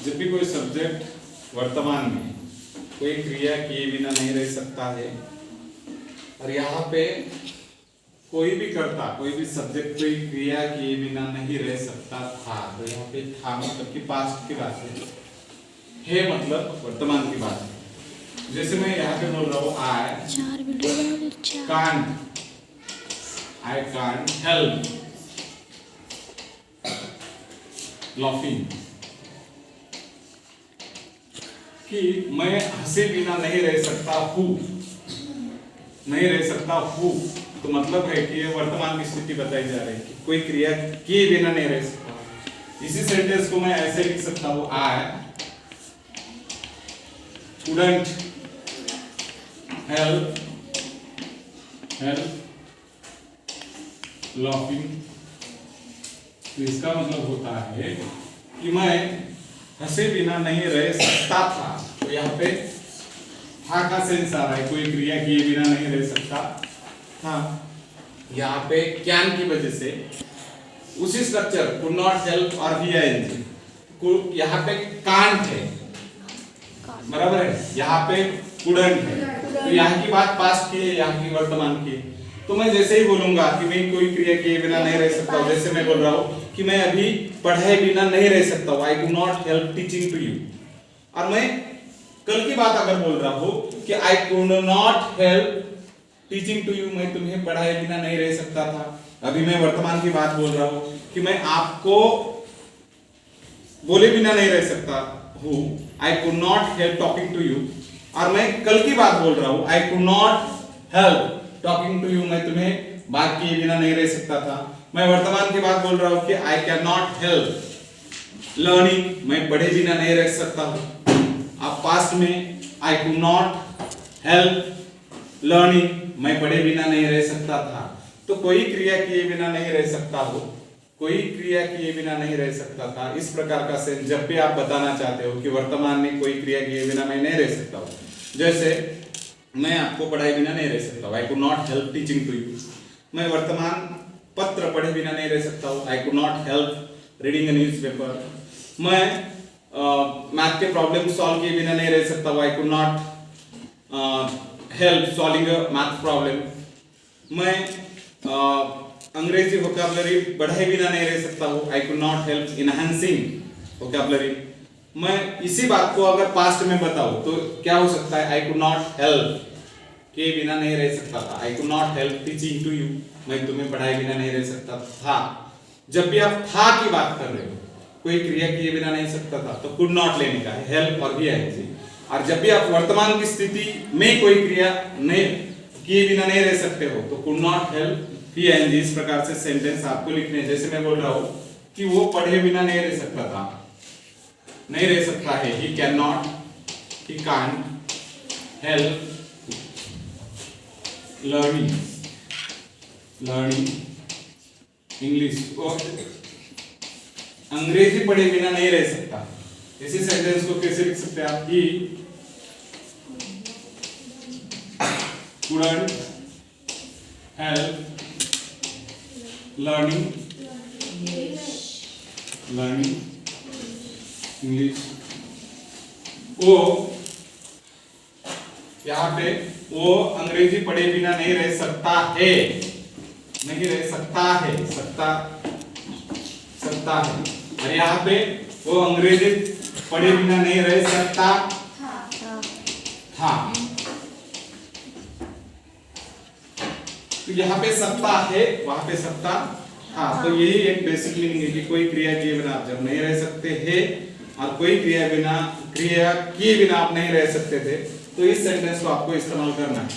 जब भी कोई सब्जेक्ट वर्तमान में कोई क्रिया किए बिना नहीं रह सकता है और यहाँ पे कोई भी कर्ता कोई भी सब्जेक्ट कोई क्रिया किए बिना नहीं रह सकता था, तो यहाँ पे था मतलब कि पास्ट की बात है मतलब वर्तमान की बात है। जैसे मैं यहाँ पे बोल रहा हूँ आई कांट हेल्प लाफिंग, कि मैं हंसे बिना नहीं रह सकता हूँ, नहीं रह सकता हूँ, तो मतलब है कि ये वर्तमान की स्थिति बताई जा रही है कि कोई क्रिया किए बिना नहीं रह सकता। इसी सेंटेंस को मैं ऐसे लिख सकता हूँ आई couldn't help laughing। तो इसका मतलब होता है कि मैं हंसे बिना नहीं रह सकता था, तो यहाँ पे था का सेंस आ रहा है, कोई क्रिया किए बिना नहीं रह सकता था। यहाँ पे कैन की वजह से उसी स्ट्रक्चर could not help और ing, यहाँ पे कांट है, बराबर है, यहाँ पे couldn't है, तो यहाँ की बात पास्ट की है, यहाँ की वर्तमान की है। तो मैं जैसे ही बोलूंगा कि मैं कोई क्रिया किए बिना नहीं रह सकता हूँ, जैसे मैं बोल रहा हूँ कि मैं अभी पढ़ाए बिना नहीं रह सकता हूँ, I could not help teaching to you, और मैं कल की बात अगर बोल रहा हूँ कि I could not help teaching to you, मैं तुम्हें पढ़ाए बिना नहीं रह सकता था, अभी मैं वर्तमान की बात बोल रहा हूँ कि मैं आपको बोले बिना नहीं रह सकता हूँ, I could not help talking to you, और मैं कल की बात बोल रहा हूँ I could not help talking to you, मैं तुम्हें बात किए बिना नहीं रह सकता था। मैं वर्तमान की बात बोल रहा हूँ कि I can not help learning, मैं पढ़े बिना नहीं रह सकता हूँ। अब पास्ट में आई कुड नॉट हेल्प लर्निंग, मैं पढ़े बिना नहीं रह सकता था। तो कोई क्रिया किए बिना नहीं रह सकता हो, कोई क्रिया किए बिना नहीं रह सकता था, इस प्रकार का सेंस जब भी आप बताना चाहते हो कि वर्तमान में कोई क्रिया किए बिना मैं नहीं रह सकता हूँ, जैसे मैं आपको पढ़ाए बिना नहीं रह सकता हूँ, I could not help teaching to you. मैं वर्तमान पत्र पढ़े बिना नहीं रह सकता हूँ, I could not help reading a newspaper. मैं मैथ के प्रॉब्लम सॉल्व किए बिना नहीं रह सकता हूँ, I could not help solving a math problem. मैं अंग्रेजी वोकैबुलरी बढ़ाए बिना नहीं रह सकता हूँ, I could not help enhancing vocabulary. मैं इसी बात को अगर पास्ट में बताऊं तो क्या हो सकता है, आई कुड नॉट हेल्प के बिना नहीं रह सकता था, I could not help teaching to you, मैं तुम्हें पढ़ाए बिना नहीं रह सकता था। जब भी आप था की बात कर रहे हो, कोई क्रिया किए बिना नहीं सकता था, तो कुड नॉट लेने का है, हेल्प और भी आएगी। और जब भी आप वर्तमान की स्थिति में कोई क्रिया नहीं किए बिना नहीं रह सकते हो, तो कुड नॉट हेल्प भी आएंगे। इस प्रकार से सेंटेंस आपको लिखने हैं। जैसे मैं बोल रहा हूँ कि वो पढ़े बिना नहीं रह सकता था, नहीं रह सकता है, he cannot, he can't help learning English। और अंग्रेजी पढ़े बिना नहीं रह सकता, इसी सेंटेंस को कैसे लिख सकते हैं आप, he couldn't help learning English. वो यहाँ पे वो अंग्रेजी पढ़े बिना नहीं रह सकता है, नहीं रह सकता है, सकता है, और यहाँ पे वो अंग्रेजी पढ़े बिना नहीं रह सकता था। तो यहाँ पे सकता है, वहां पे सकता हाँ, तो यही एक बेसिक मीनिंग है कि कोई क्रिया किए बिना आप जब नहीं रह सकते हैं और कोई क्रिया किए बिना आप नहीं रह सकते थे, तो इस सेंटेंस को आपको इस्तेमाल करना है।